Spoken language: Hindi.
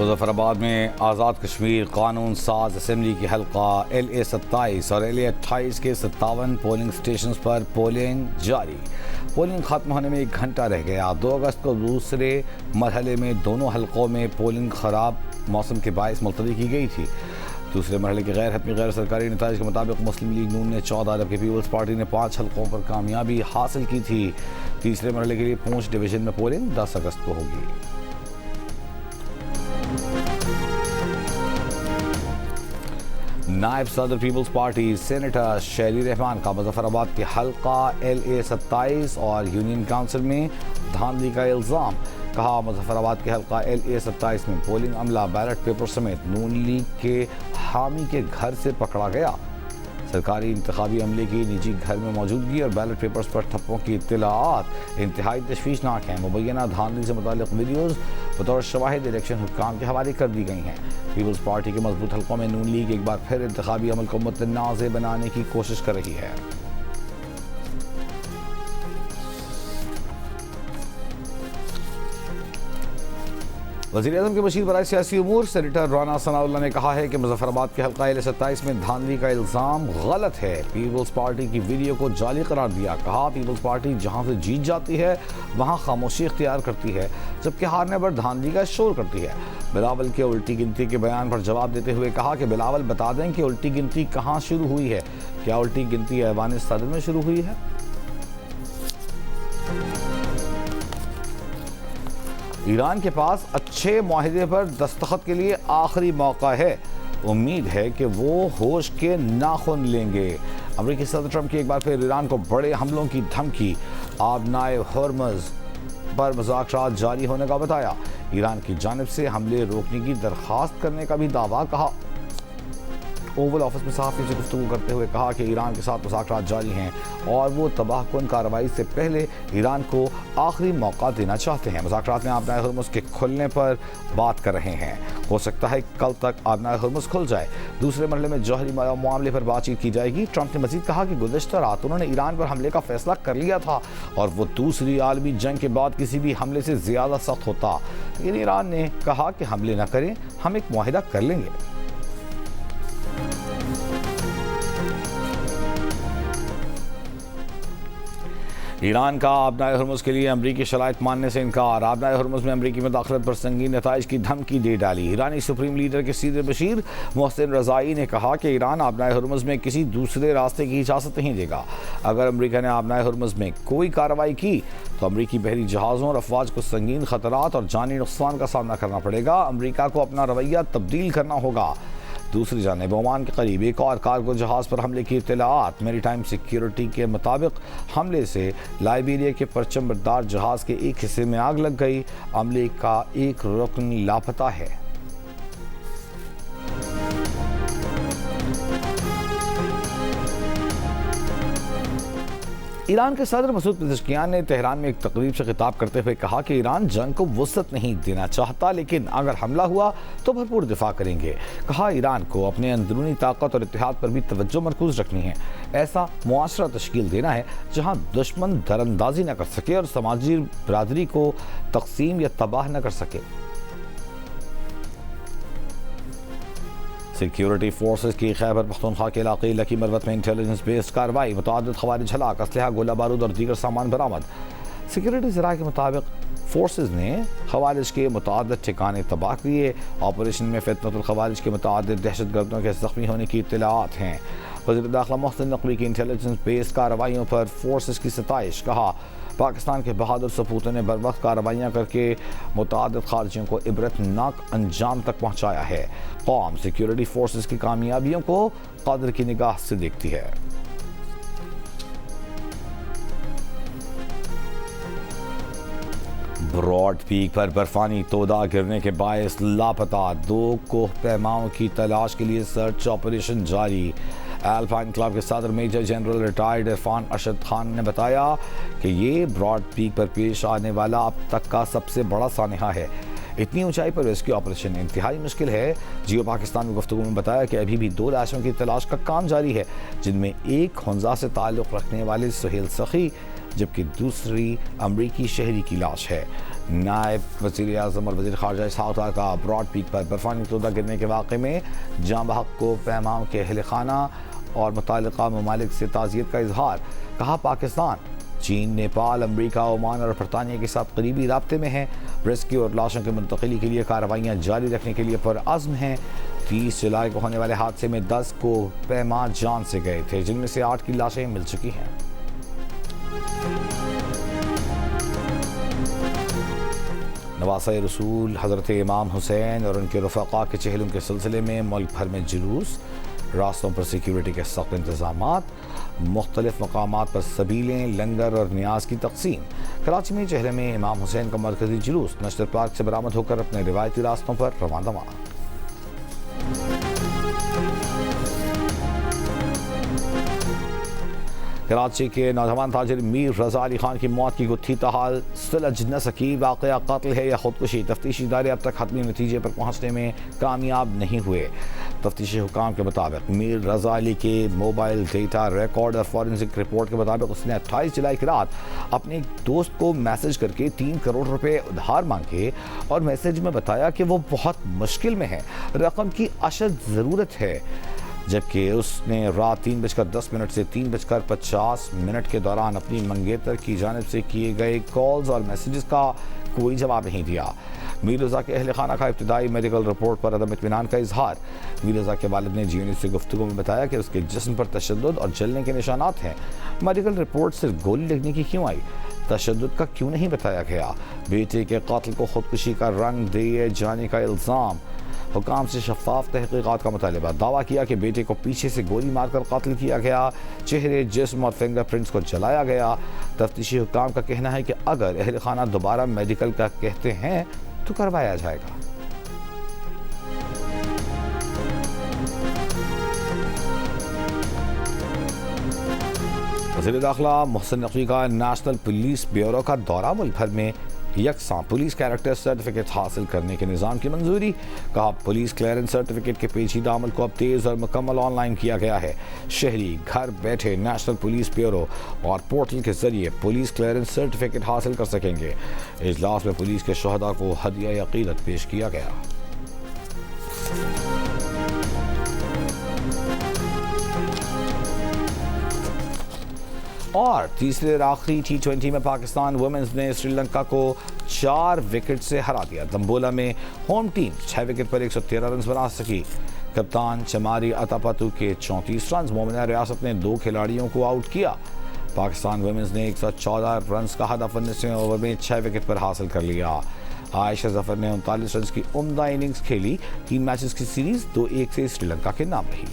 मुजफ्फराबाद में आज़ाद कश्मीर कानून साज असम्बली की हल्का LA 27 और LA 28 के 57 पोलिंग स्टेशन पर पोलिंग जारी। पोलिंग खत्म होने में 1 घंटा रह गया। 2 अगस्त को दूसरे मरहले में दोनों हल्कों में पोलिंग खराब मौसम के बायस मुलतवी की गई थी। दूसरे मरहले के गैर सरकारी नताइज के मुताबिक मुस्लिम लीग नून ने 14, जबकि पीपल्स पार्टी ने 5 हल्कों पर कामयाबी हासिल की थी। तीसरे मरहले के लिए पूंछ डिवीजन में पोलिंग 10 अगस्त को होगी। नायब सदर पीपल्स पार्टी सेनेटर शैली रहमान का मुजफ्फराबाद के हल्का LA 27 और यूनियन काउंसिल में धांधली का इल्ज़ाम। कहा, मुजफ्फराबाद के हल्का LA 27 में पोलिंग अमला बैलेट पेपर समेत नून लीग के हामी के घर से पकड़ा गया। सरकारी इंतखाबी अमले की निजी घर में मौजूदगी और बैलेट पेपर्स पर ठप्पों की इत्तलाआत इंतहाई तशवीशनाक हैं। मुबैना धांधली से मुताल्लिक़ वीडियोज़ बतौर शवाहिद इलेक्शन हुक्काम के हवाले कर दी गई हैं। पीपल्स पार्टी के मजबूत हल्कों में नून लीग एक बार फिर इंतखाबी अमल को मुतनाज़ बनाने की कोशिश कर रही है। वज़ीर-ए-आज़म के मशीर बराए सियासी उमूर सेनेटर राना सनाउल्लाह ने कहा है कि मुजफ्फराबाद के हल्का LA 27 में धांधली का इल्ज़ाम गलत है। पीपल्स पार्टी की वीडियो को जाली करार दिया। कहा, पीपल्स पार्टी जहां से जीत जाती है वहां खामोशी इख्तियार करती है, जबकि हारने पर धांधली का शोर करती है। बिलावल के उल्टी गिनती के बयान पर जवाब देते हुए कहा कि बिलावल बता दें कि उल्टी गिनती कहाँ शुरू हुई है। क्या उल्टी गिनती ऐवान सदर में शुरू हुई है? ईरान के पास अच्छे मुआहदे पर दस्तखत के लिए आखिरी मौका है। उम्मीद है कि वो होश के नाखून लेंगे। अमेरिकी सदर ट्रंप की एक बार फिर ईरान को बड़े हमलों की धमकी। आबनाए हॉर्मज़ पर मुज़ाकरात जारी होने का बताया। ईरान की जानिब से हमले रोकने की दरख्वास्त करने का भी दावा। कहा, ओवल ऑफिस में सहाफ़ी से गुफ्तगू करते हुए कहा कि ईरान के साथ मुज़ाकरात जारी हैं और वो तबाहकुन कार्रवाई से पहले ईरान को आखिरी मौका देना चाहते हैं। मुज़ाकरात में आबनाए हॉर्मुज़ के खुलने पर बात कर रहे हैं। हो सकता है कल तक आबनाए हॉर्मुज़ खुल जाए। दूसरे मरहले में जौहरी मामले पर बातचीत की जाएगी। ट्रंप ने मज़ीद कहा कि गुज़श्ता रात उन्होंने ईरान पर हमले का फैसला कर लिया था और वो दूसरी आलमी जंग के बाद किसी भी हमले से ज़्यादा सख्त होता, लेकिन ईरान ने कहा कि हमले न करें, हम एक मुआहिदा कर लेंगे। ईरान का आबनाए हॉर्मुज़ के लिए अमरीकी शराइत मानने से इनकार। आबनाए हॉर्मुज़ में अमरीकी मुदाखलत पर संगीन नताइज की धमकी दे डाली। ईरानी सुप्रीम लीडर के सीधे बशीर मोहसिन रज़ाई ने कहा कि ईरान आबनाए हॉर्मुज़ में किसी दूसरे रास्ते की इजाज़त नहीं देगा। अगर अमरीका ने आबनाए हॉर्मुज़ में कोई कार्रवाई की तो अमरीकी बहरी जहाज़ों और अफवाज को संगीन खतरात और जानी नुकसान का सामना करना पड़ेगा। अमरीका को अपना रवैया तब्दील करना होगा। दूसरी जानिब ओमान के करीब एक और कार्गो जहाज़ पर हमले की इत्तलाआत। मैरीटाइम सिक्योरिटी के मुताबिक हमले से लाइबेरिया के परचम बरदार जहाज़ के एक हिस्से में आग लग गई। अमले का एक रुकन लापता है। ईरान के सदर मसूद पेज़ेश्कियान ने तेहरान में एक तकरीब से खिताब करते हुए कहा कि ईरान जंग को वुसअत नहीं देना चाहता, लेकिन अगर हमला हुआ तो भरपूर दिफा करेंगे। कहा, ईरान को अपने अंदरूनी ताकत और इत्तेहाद पर भी तवज्जो मरकूज रखनी है। ऐसा मुआशरा तश्कील देना है जहाँ दुश्मन दरअंदाजी न कर सके और समाजी बरादरी को तकसीम या तबाह न कर सके। सिक्योरिटी फोर्सेस की खैबर पख्तूनख्वा के इलाके लकी मरवत में इंटेलिजेंस बेस्ड कार्रवाई। मुतअद्दिद खवारिज हलाक, असलहा, गोला बारूद और दीगर सामान बरामद। सिक्योरिटी ज़राए के मुताबिक फोर्सेस ने खवारिज के मुतअद्दिद ठिकाने तबाह किए। ऑपरेशन में फितनतुल खवारिज के मुतअद्दिद दहशतगर्दों के ज़ख्मी होने की इत्तलाआत हैं। वज़ीर दाखिला मोहसिन नकवी की इंटेलिजेंस बेस्ड कार्रवाइयों पर फोर्सेस की सताइश। कहा, पाकिस्तान के बहादुर सपूतों ने बर वक्त कार्रवाइयाँ करके मुतअद्दिद खारजियों को इबरतनाक अंजाम तक पहुँचाया है। कौम सिक्योरिटी फोर्सेस की कामयाबियों को कदर की निगाह से देखती है। ब्रॉड पीक पर बर्फानी तोदा गिरने के बायस लापता 2 कोह पैमाओं की तलाश के लिए सर्च ऑपरेशन जारी। अल्पाइन क्लब के सदर major general retired Irfan Arshad Khan ने बताया कि ये ब्रॉड पीक पर पेश आने वाला अब तक का सबसे बड़ा सानहा है। इतनी ऊंचाई पर रेस्क्यू ऑपरेशन इंतहाई मुश्किल है। जियो पाकिस्तान में गुफ्तगू में बताया कि अभी भी 2 लाशों की तलाश का काम जारी है, जिनमें एक हुंजा से ताल्लुक़ रखने वाले सुहेल सखी जबकि दूसरी अमरीकी शहरी की लाश है। नायब वज़ीर आज़म और वज़ीर ख़ारजा इसहाक़ डार का ब्रॉड पीक पर बर्फ़ानी तोदा गिरने के वाक़े में जाँ बहक़ को पैमाम के अहल खाना और मुतालिका ममालिक से ताज़ियत का इजहार। कहा पाकिस्तान, चीन, नेपाल, अमरीका, ओमान और बरतानिया के साथ करीबी राब्ते में है। रेस्क्यू और लाशों की मुंतकिली के लिए कार्रवाइयाँ जारी रखने के लिए पुरअज़्म हैं। 30 जुलाई को होने वाले हादसे में 10 को पैमा जान से गए थे, जिनमें से 8 की लाशें मिल चुकी हैं। नवासा रसूल हज़रत इमाम हुसैन और उनके रफ़क़ा के चेहरों के सिलसिले में मुल्क भर में जुलूस, रास्तों पर सिक्योरिटी के सख्त इंतज़ामात, मुख्तलिफ मकामात पर सबीलें, लंगर और न्याज की तक़सीम। कराची में चेहरे में इमाम हुसैन का मरकज़ी जुलूस नश्तर पार्क से बरामद होकर अपने रिवायती रास्तों पर रवाना। कराची के नौजवान ताजिर मीर रज़ा अली खान की मौत की गुत्थी ताहाल सुलझ न सकी। वाक़या कत्ल है या खुदकुशी, तफ्तीशी इदारे अब तक हतमी नतीजे पर पहुँचने में कामयाब नहीं हुए। तफ्तीशी हुकाम के मुताबिक मीर रज़ा अली के मोबाइल डेटा रिकॉर्ड और फॉरेंसिक रिपोर्ट के मुताबिक उसने 28 जुलाई की रात अपने एक दोस्त को मैसेज करके 3 करोड़ रुपए उधार मांगे और मैसेज में बताया कि वो बहुत मुश्किल में है, रकम की अशद ज़रूरत है। जबकि उसने रात 3:10 से 3:50 के दौरान अपनी मंगेतर की जानिब से किए गए कॉल्स और मैसेजेस का कोई जवाब नहीं दिया। मीर रज़ा के अहल खाना का इब्तिदाई मेडिकल रिपोर्ट पर अदम इत्मीनान का इजहार। मीर रज़ा के वालिद ने GNU से गुफ्तगू में बताया कि उसके जिस्म पर तशद्दुद और जलने के निशानात हैं। मेडिकल रिपोर्ट सिर्फ गोली लगने की क्यों आई, तशद्दुद का क्यों नहीं बताया गया। बेटे के कातिल को खुदकुशी का रंग दिए जाने का इल्ज़ाम। हुकाम से शफाफ तहकीकात का मुतालिबा। दावा किया कि बेटे को पीछे से गोली मारकर कातिल किया गया, चेहरे, जिस्म और फिंगरप्रिंट्स को जलाया गया। तफ्तीशी हुकाम का कहना है कि अगर अहल खाना दोबारा मेडिकल का कहते हैं तो करवाया जाएगा। वज़ीर दाखिला मोहसिन नकवी का नेशनल पुलिस ब्यूरो का दौरा। मुल्क भर में यकसां पुलिस कैरेक्टर सर्टिफिकेट हासिल करने के निज़ाम की मंजूरी। कहा पुलिस क्लियरेंस सर्टिफिकेट के पेचीदा अमल को अब तेज़ और मुकम्मल ऑनलाइन किया गया है। शहरी घर बैठे नेशनल पुलिस ब्यूरो और पोर्टल के जरिए पुलिस क्लियरेंस सर्टिफिकेट हासिल कर सकेंगे। इजलास में पुलिस के शहदा को हदिया अक़ीदत पेश किया गया। और तीसरे और आखिरी T20 में पाकिस्तान वुमेन्स ने श्रीलंका को 4 विकेट से हरा दिया। दम्बोला में होम टीम 6 विकेट पर 113 रन बना सकी। कप्तान चमारी अतापतु के 34 रन। मोमिना रियासत ने 2 खिलाड़ियों को आउट किया। पाकिस्तान वुमेन्स ने 114 रन का हदफ 19वें ओवर में 6 विकेट पर हासिल कर लिया। आयशा जफर ने 39 रन की उम्दा इनिंग्स खेली। 3 मैचेस की सीरीज 2-1 से श्रीलंका के नाम रही।